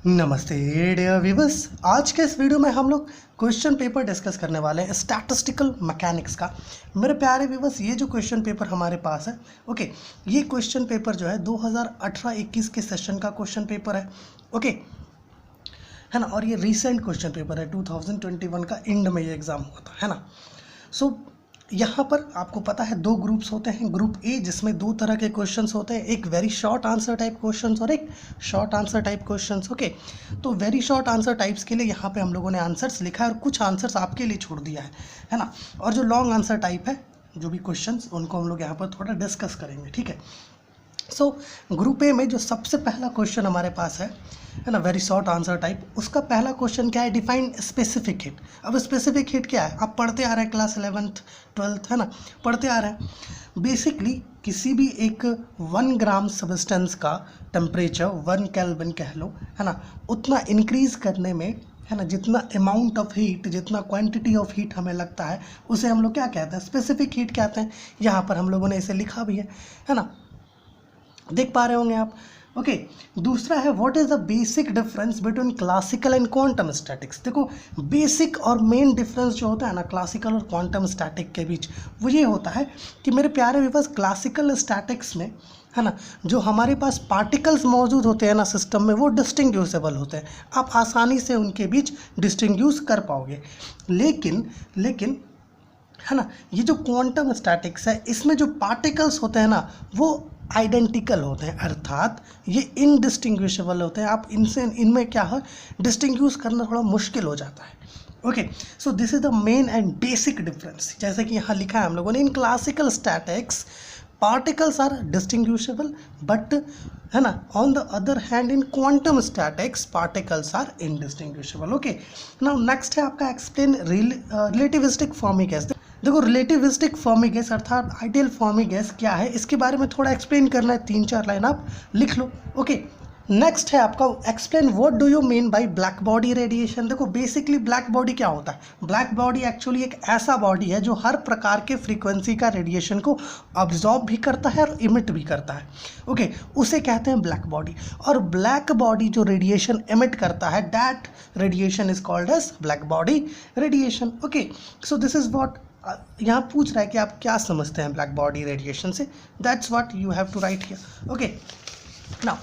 नमस्ते dear viewers. आज के इस वीडियो में हम लोग क्वेश्चन पेपर डिस्कस करने वाले हैं स्टैटिस्टिकल मैकेनिक्स का। मेरे प्यारे व्यूअर्स, ये जो क्वेश्चन पेपर हमारे पास है, ओके, ये क्वेश्चन पेपर जो है 2018-21 के सेशन का क्वेश्चन पेपर है, ओके, है ना। और ये रिसेंट क्वेश्चन पेपर है, 2021 का एंड में ये एग्ज़ाम हुआ था, है ना। सो यहाँ पर आपको पता है दो ग्रुप्स होते हैं। ग्रुप ए जिसमें दो तरह के क्वेश्चंस होते हैं, एक very short answer type questions और एक short answer type questions, okay. तो वेरी शॉर्ट आंसर टाइप्स के लिए यहाँ पे हम लोगों ने आंसर्स लिखा है और कुछ आंसर्स आपके लिए छोड़ दिया है ना। और जो लॉन्ग आंसर टाइप है, जो भी क्वेश्चंस, उनको हम लोग यहाँ पर थोड़ा डिस्कस करेंगे, ठीक है। सो ग्रुप ए में जो सबसे पहला क्वेश्चन हमारे पास है ना, वेरी शॉर्ट आंसर टाइप, उसका पहला क्वेश्चन क्या है, डिफाइन स्पेसिफिक हीट। अब स्पेसिफिक हीट क्या है, आप पढ़ते आ रहे हैं क्लास 11th 12th, है ना, पढ़ते आ रहे हैं। बेसिकली किसी भी एक 1 ग्राम सब्सटेंस का टेम्परेचर 1 केल्विन कह लो, है ना, उतना इंक्रीज करने में, है ना, जितना अमाउंट ऑफ हीट, जितना क्वांटिटी ऑफ हीट हमें लगता है, उसे हम लोग क्या कहते हैं, स्पेसिफिक हीट कहते हैं। यहाँ पर हम लोगों ने इसे लिखा भी है ना, देख पा रहे होंगे आप, ओके। दूसरा है what is the basic difference between classical and quantum statics. देखो, बेसिक और मेन डिफरेंस जो होता है ना क्लासिकल और क्वांटम स्टैटिक के बीच, वो ये होता है कि मेरे प्यारे व्यूअर्स, क्लासिकल स्टैटिक्स में, है ना, जो हमारे पास पार्टिकल्स मौजूद होते हैं ना सिस्टम में, वो डिस्टिंग्विशेबल होते हैं, आप आसानी से उनके बीच डिस्टिंग्विश कर पाओगे। लेकिन है ना, ये जो क्वांटम स्टैटिक्स है, इसमें जो पार्टिकल्स होते हैं ना, वो आइडेंटिकल होते हैं, अर्थात ये इनडिस्टिंग्विशेबल होते हैं। आप इनमें क्या है, डिस्टिंग्विश करना थोड़ा मुश्किल हो जाता है, okay. So this is the main and basic difference. जैसे कि यहाँ लिखा है हम लोगों ने, in classical statistics particles are distinguishable, but, है ना, on the other hand in quantum statistics particles are indistinguishable, okay. Now next है आपका एक्सप्लेन रिलेटिविस्टिक फर्मी गैस। देखो, रिलेटिविस्टिक फर्मी गैस अर्थात आइडियल फर्मी गैस क्या है, इसके बारे में थोड़ा एक्सप्लेन करना है, 3-4 लाइन आप लिख लो, ओके। नेक्स्ट है आपका explain what do you mean by black body radiation. देखो, बेसिकली ब्लैक बॉडी क्या होता है। ब्लैक बॉडी एक्चुअली एक ऐसा बॉडी है जो हर प्रकार के फ्रीक्वेंसी का रेडिएशन को अब्जॉर्ब भी करता है और इमिट भी करता है, ओके, उसे कहते हैं ब्लैक बॉडी। और ब्लैक बॉडी जो रेडिएशन इमिट करता है, that radiation is called as black body radiation, okay. So this is what यहाँ पूछ रहा है कि आप क्या समझते हैं ब्लैक बॉडी रेडिएशन से, that's what you have to write here, okay. Now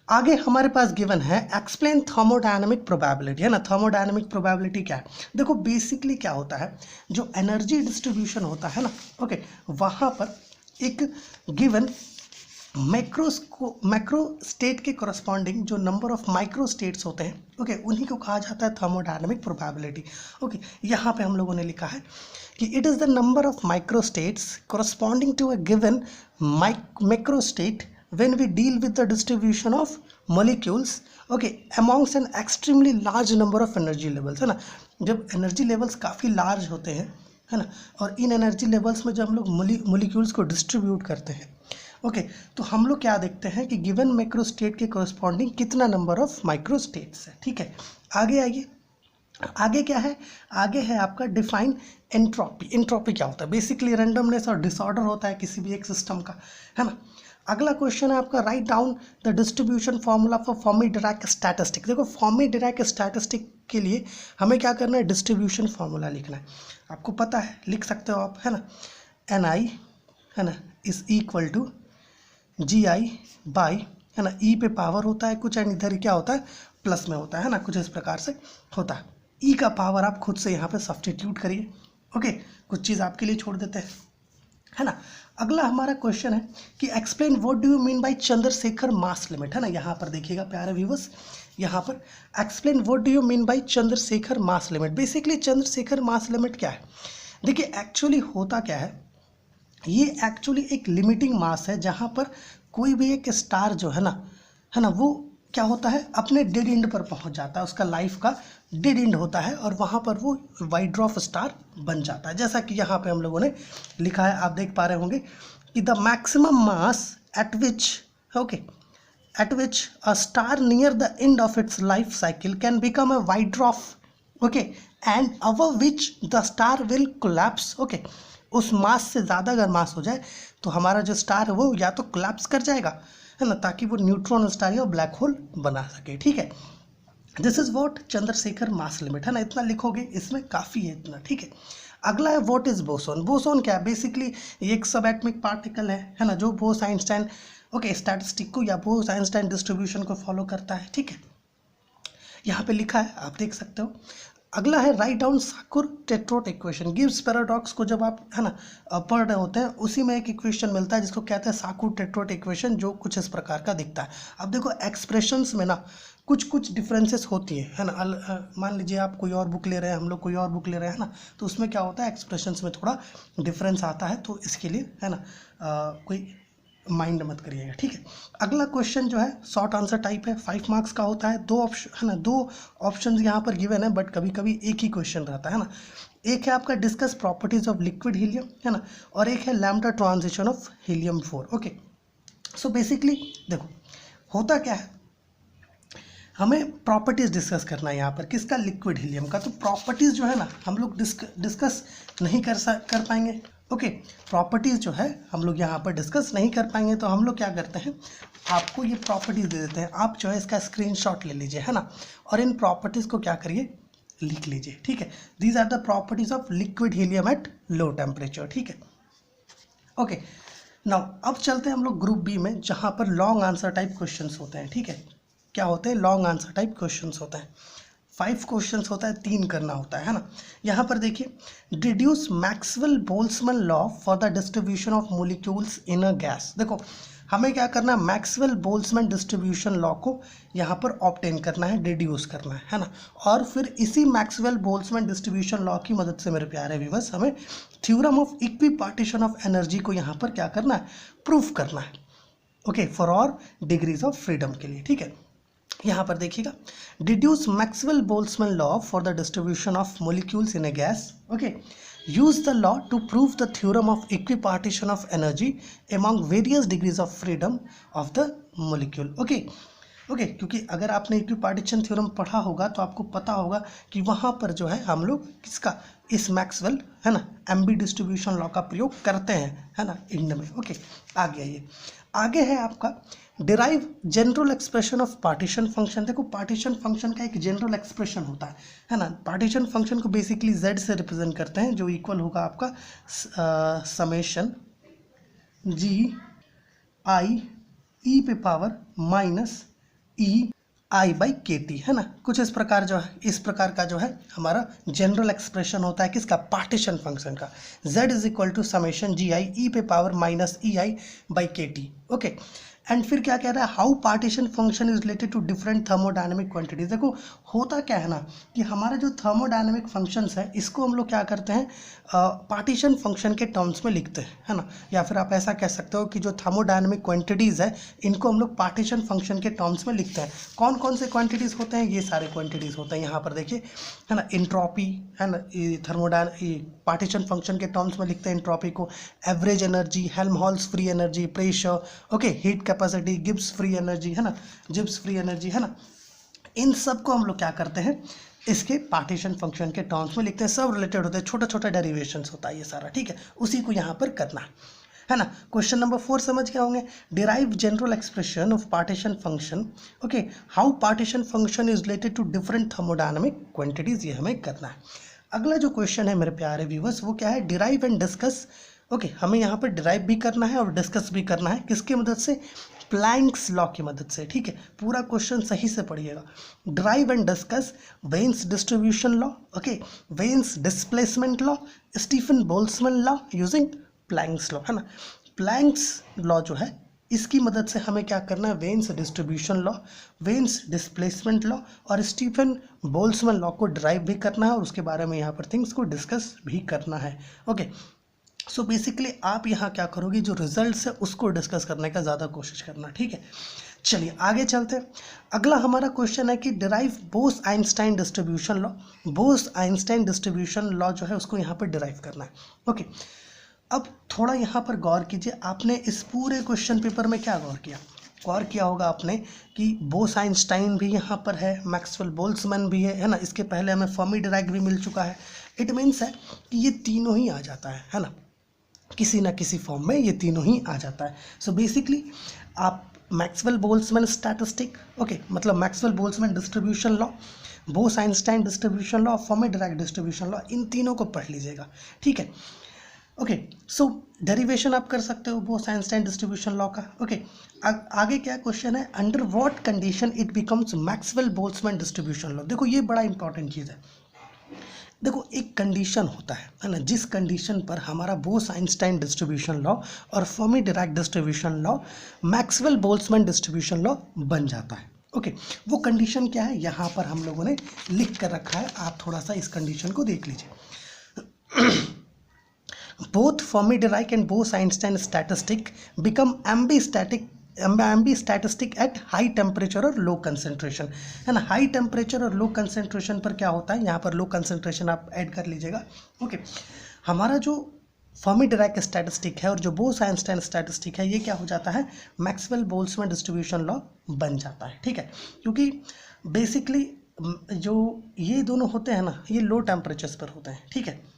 आगे हमारे पास गिवन है एक्सप्लेन थर्मोडायनेमिक प्रोबेबिलिटी, है ना। थर्मोडायनेमिक प्रोबेबिलिटी क्या है, देखो बेसिकली क्या होता है, जो एनर्जी डिस्ट्रीब्यूशन होता है ना, ओके, वहाँ पर एक गिवन मैक्रो स्टेट के करस्पॉन्डिंग जो नंबर ऑफ माइक्रो स्टेट्स होते हैं, ओके, उन्हीं को कहा जाता है थर्मोडायनेमिक प्रोबेबिलिटी, ओके। यहाँ पे हम लोगों ने लिखा है कि it is the number of micro states corresponding to a given macro state when we deal with the distribution of molecules, okay, amongst an extremely large number of energy levels, है ना। जब एनर्जी लेवल्स काफ़ी large होते हैं, है ना, और इन energy levels में जब हम लोग मोलिक्यूल्स को डिस्ट्रीब्यूट करते हैं, ओके, तो हम लोग क्या देखते हैं कि गिवन मैक्रो स्टेट के कोरस्पॉन्डिंग कितना नंबर ऑफ माइक्रो स्टेट्स है, ठीक है। आगे आइए, आगे क्या है, आगे है आपका डिफाइन एंट्रोपी। एंट्रोपी क्या होता है, बेसिकली रैंडमनेस और डिसऑर्डर होता है किसी भी एक सिस्टम का, है ना। अगला क्वेश्चन है आपका write down the distribution formula for Fermi Dirac statistic. देखो, फर्मी डिराक स्टैटिस्टिक के लिए हमें क्या करना है, डिस्ट्रीब्यूशन फार्मूला लिखना है। आपको पता है, लिख सकते हो आप, है ना, Ni, है ना, is equal to Gi by, है ना, ई पे पावर होता है कुछ, एंड इधर क्या होता है, प्लस में होता है ना, कुछ इस प्रकार से होता है। ई का पावर आप खुद से यहाँ पे सब्सटीट्यूट करिए, ओके, कुछ चीज़ आपके लिए छोड़ देते हैं, है ना। अगला हमारा क्वेश्चन है कि explain what do you mean by Chandrashekhar mass limit, है ना। यहाँ पर देखिएगा प्यारे व्यूअर्स, यहाँ पर explain what do you mean by Chandrashekhar mass limit. Basically Chandrashekhar mass limit क्या है, देखिए एक्चुअली होता क्या है, ये एक्चुअली एक लिमिटिंग मास है जहाँ पर कोई भी एक स्टार जो है ना, वो क्या होता है, अपने डेड एंड पर पहुँच जाता है, उसका लाइफ का डेड एंड होता है, और वहाँ पर वो वाइट ड्वार्फ स्टार बन जाता है। जैसा कि यहाँ पे हम लोगों ने लिखा है, आप देख पा रहे होंगे कि the maximum mass at which, okay, eight which a star near the end of its life cycle can become a white dwarf, okay, and above which the star will collapse, okay. उस मास से ज़्यादा अगर मास हो जाए तो हमारा जो star है वो या तो कोलैप्स कर जाएगा, है ना, ताकि वो न्यूट्रॉन स्टार या ब्लैक होल बना सके, ठीक है। This is what Chandrashekhar mass limit, है ना, इतना लिखोगे इसमें काफ़ी है इतना, ठीक है। अगला है व्हाट इज बोसोन। बोसोन क्या है, बेसिकली ये एक सब एटमिक पार्टिकल है ना, जो बोस आइंस्टाइन स्टैटिस्टिक को या बोस आइंस्टाइन डिस्ट्रीब्यूशन को फॉलो करता है, ठीक है। यहाँ पे लिखा है, आप देख सकते हो। अगला है राइट डाउन साकुर टेट्रोट इक्वेशन। गिब्स पैराडॉक्स को जब आप, है ना, पढ़ रहे होते हैं, उसी में एक इक्वेशन मिलता है जिसको कहते हैं साकुर टेट्रोट इक्वेशन, जो कुछ इस प्रकार का दिखता है। अब देखो एक्सप्रेशंस में ना कुछ कुछ डिफरेंसेस होती है ना। मान लीजिए आप कोई और बुक ले रहे हैं, हम लोग कोई और बुक ले रहे हैं, है ना, तो उसमें क्या होता है, एक्सप्रेशंस में थोड़ा डिफरेंस आता है, तो इसके लिए, है ना, कोई माइंड मत करिएगा, ठीक है। अगला क्वेश्चन जो है शॉर्ट आंसर टाइप है, 5 मार्क्स का होता है। दो ऑप्शन, है ना, 2 ऑप्शन यहाँ पर गिवन है, बट कभी कभी एक ही क्वेश्चन रहता है ना। एक है आपका discuss properties of liquid helium, है ना, और एक है lambda transition of helium 4। Okay, so basically देखो होता क्या है, हमें प्रॉपर्टीज़ डिस्कस करना है यहाँ पर, किसका, लिक्विड हीलियम का। तो प्रॉपर्टीज़ जो है ना हम लोग डिस्कस नहीं कर पाएंगे। ओके, प्रॉपर्टीज़ जो है हम लोग यहाँ पर डिस्कस नहीं कर पाएंगे, तो हम लोग क्या करते हैं, आपको ये प्रॉपर्टीज़ दे देते हैं, आप जो है इसका स्क्रीनशॉट ले लीजिए, है ना, और इन प्रॉपर्टीज़ को क्या करिए, लिख लीजिए, ठीक है। These are the properties of liquid helium at low temperature, ठीक है। ओके, नाउ अब चलते हैं हम लोग ग्रुप बी में, जहाँ पर लॉन्ग आंसर टाइप क्वेश्चंस होते हैं, ठीक है। क्या होते हैं, लॉन्ग आंसर टाइप क्वेश्चंस होते हैं। 5 क्वेश्चंस होता है, 3 करना होता है ना। यहाँ पर देखिए, deduce Maxwell Boltzmann law for the distribution of molecules in a gas. देखो हमें क्या करना है, मैक्सवेल बोल्ट्जमैन डिस्ट्रीब्यूशन लॉ को यहाँ पर ऑब्टेन करना है, डिड्यूस करना है ना। और फिर इसी मैक्सवेल बोल्ट्जमैन डिस्ट्रीब्यूशन लॉ की मदद से मेरे प्यारे व्यूअर्स, हमें theorem of equipartition of energy को यहाँ पर क्या करना है, प्रूफ करना है। Okay, for all degrees of freedom के लिए, ठीक है। यहाँ पर देखिएगा, deduce Maxwell Boltzmann law for the distribution of molecules in a gas. Okay, use the law to prove the theorem of equipartition of energy among various degrees of freedom of the molecule. Okay, क्योंकि अगर आपने equipartition theorem पढ़ा होगा तो आपको पता होगा कि वहाँ पर जो है हम लोग किसका, इस मैक्सवेल, है ना, एम्बी डिस्ट्रीब्यूशन लॉ का प्रयोग करते हैं, है ना, इंड में। ओके, आगे है आपका derive general expression of partition function. देखो पार्टीशन फंक्शन का एक जनरल एक्सप्रेशन होता है ना। पार्टीशन फंक्शन को बेसिकली z से रिप्रेजेंट करते हैं, जो इक्वल होगा आपका समेशन जी आई ई पे power minus E I by K T, है ना। कुछ इस प्रकार का जो है हमारा जनरल एक्सप्रेशन होता है किसका, पार्टीशन फंक्शन का। z is equal to summation G I E पे power minus E I by K T. Okay, and फिर क्या कह रहा है, how partition function is related to different thermodynamic quantities. देखो होता क्या है ना कि हमारा जो थर्मोडायनेमिक फंक्शंस है इसको हम लोग क्या करते हैं, पार्टीशन फंक्शन के टर्म्स में लिखते हैं, है ना। या फिर आप ऐसा कह सकते हो कि जो थर्मोडायनेमिक क्वांटिटीज़ है इनको हम लोग पार्टीशन फंक्शन के टर्म्स में लिखते हैं। कौन कौन से क्वांटिटीज़ होते हैं, ये सारे क्वांटिटीज़ होते हैं। यहाँ पर देखिए, है ना, इंट्रॉपी, है ना, पार्टीशन फंक्शन के टर्म्स में लिखते हैं इंट्रॉपी को। Average energy, Helmholtz free energy, pressure, okay, heat capacity, Gibbs free energy, है ना, जिब्स फ्री एनर्जी, है ना। इन सब को हम लोग क्या करते हैं, इसके पार्टीशन फंक्शन के टर्म्स में लिखते हैं। सब रिलेटेड होते हैं, छोटा छोटा डेरिवेशंस होता है ये सारा, ठीक है। उसी को यहाँ पर करना है ना। क्वेश्चन नंबर 4 समझ गए होंगे, derive general expression of partition function. Okay, how partition function is related to different thermodynamic quantities, ये हमें करना है। अगला जो क्वेश्चन है मेरे प्यारे व्यूवर्स, वो क्या है, डिराइव एंड डिस्कस। ओके, हमें यहाँ पर डिराइव भी करना है और डिस्कस भी करना है, किसकी मदद से, प्लैंक्स लॉ की मदद से, ठीक है। पूरा क्वेश्चन सही से पढ़िएगा। Drive and discuss veins distribution law, okay, veins displacement law, Stefan Boltzmann law using planks law, है ना। प्लैंक्स लॉ जो है इसकी मदद से हमें क्या करना है, veins distribution law, veins displacement law और स्टीफन बोल्ट्जमैन लॉ को ड्राइव भी करना है और उसके बारे में यहाँ पर थिंग्स को डिस्कस भी करना है। ओके, सो बेसिकली आप यहाँ क्या करोगे, जो रिजल्ट्स है उसको डिस्कस करने का ज़्यादा कोशिश करना, ठीक है। चलिए आगे चलते हैं। अगला हमारा क्वेश्चन है कि derive Bose Einstein distribution law. Bose Einstein distribution law जो है उसको यहाँ पर डिराइव करना है। ओके, अब थोड़ा यहाँ पर गौर कीजिए, आपने इस पूरे क्वेश्चन पेपर में क्या गौर किया होगा आपने कि बोस आइंस्टाइन भी यहाँ पर है, मैक्सवेल बोल्ट्जमैन भी है ना। इसके पहले हमें फर्मी डिराक भी मिल चुका है। इट मीन्स है कि ये तीनों ही आ जाता है ना, किसी ना किसी फॉर्म में ये तीनों ही आ जाता है। सो बेसिकली आप मैक्सवेल बोल्ट्जमैन स्टैटिस्टिक, ओके, मतलब Maxwell Boltzmann distribution law, Bose Einstein distribution law, Fermi Dirac distribution law, इन तीनों को पढ़ लीजिएगा, ठीक है। ओके, सो डेरिवेशन आप कर सकते हो बोस आइंस्टाइन डिस्ट्रीब्यूशन लॉ का। ओके, आगे क्या क्वेश्चन है, under what condition it becomes Maxwell Boltzmann distribution law. देखो ये बड़ा इंपॉर्टेंट चीज़ है। देखो एक कंडीशन होता है ना, जिस कंडीशन पर हमारा बोस आइंस्टाइन डिस्ट्रीब्यूशन लॉ और Fermi Dirac distribution law Maxwell Boltzmann distribution law बन जाता है। ओके, वो कंडीशन क्या है, यहाँ पर हम लोगों ने लिख कर रखा है, आप थोड़ा सा इस कंडीशन को देख लीजिए। Both Fermi Dirac and Bose-Einstein statistic become ambi-statistic at high temperature और low concentration, है ना। हाई टेम्परेचर और लो कंसेंट्रेशन पर क्या होता है, यहाँ पर लो कंसेंट्रेशन आप ऐड कर लीजिएगा। ओके, हमारा जो फर्मी डिराक स्टैटिस्टिक है और जो बोस आइंस्टाइन स्टैटिस्टिक है, ये क्या हो जाता है, मैक्सवेल बोल्ट्जमैन डिस्ट्रीब्यूशन लॉ बन जाता है, ठीक है। क्योंकि बेसिकली जो ये दोनों होते हैं ना, ये लो टेम्परेचर्स पर होते हैं, ठीक है।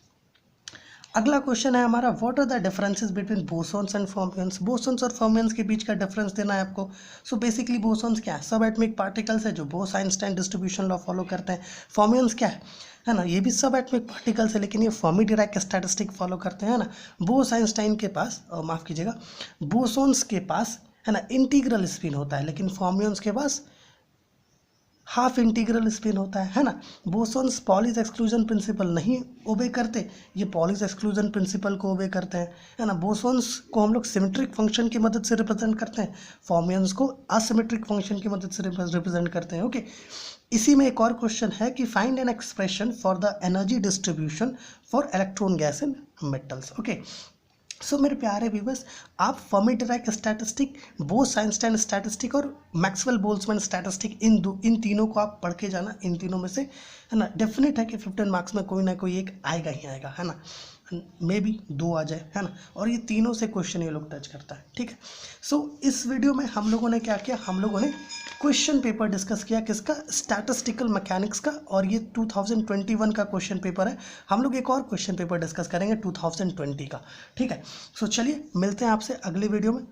अगला क्वेश्चन है हमारा, what are the differences between bosons and fermions. Bosons और फर्मियंस के बीच का डिफरेंस देना है आपको। सो बेसिकली बोसॉन्स क्या है, सब एटॉमिक पार्टिकल्स है जो Bose Einstein distribution law follow करते हैं। फर्मियंस क्या है ना, ये भी सब एटॉमिक पार्टिकल्स है, लेकिन ये फर्मी डिराक स्टैटिस्टिक फॉलो करते हैं ना। बोस आइंस्टाइन के पास, माफ़ कीजिएगा, बोसॉन्स के पास है ना इंटीग्रल स्पिन होता है, लेकिन फर्मियंस के पास हाफ इंटीग्रल स्पिन होता है ना। बोसॉन्स पॉलीज एक्सक्लूजन प्रिंसिपल नहीं ओबे करते, ये पॉलीज एक्सक्लूजन प्रिंसिपल को ओबे करते हैं, है ना। बोसॉन्स को हम लोग सिमेट्रिक फंक्शन की मदद से रिप्रेजेंट करते हैं, फर्मियंस को असिमेट्रिक फंक्शन की मदद से रिप्रेजेंट करते हैं। ओके, इसी में एक और क्वेश्चन है कि find an expression for the energy distribution for electron gas in metals. Okay, so मेरे प्यारे व्यूअर्स, आप Fermi Dirac statistic, Bose Einstein statistic और मैक्सवेल बोल्ट्जमैन स्टैटिस्टिक, इन तीनों को आप पढ़ के जाना। इन तीनों में से है ना डेफिनेट है कि 15 मार्क्स में कोई ना कोई एक आएगा ही आएगा, है ना। मे बी 2 आ जाए, है ना। और ये तीनों से क्वेश्चन ये लोग टच करता है, ठीक है। सो इस वीडियो में हम लोगों ने क्या किया, हम लोगों ने क्वेश्चन पेपर डिस्कस किया, किसका, स्टैटिस्टिकल मैकेनिक्स का। और ये 2021 का क्वेश्चन पेपर है। हम लोग एक और क्वेश्चन पेपर डिस्कस करेंगे 2020 का, ठीक है। सो चलिए मिलते हैं आपसे अगले वीडियो में।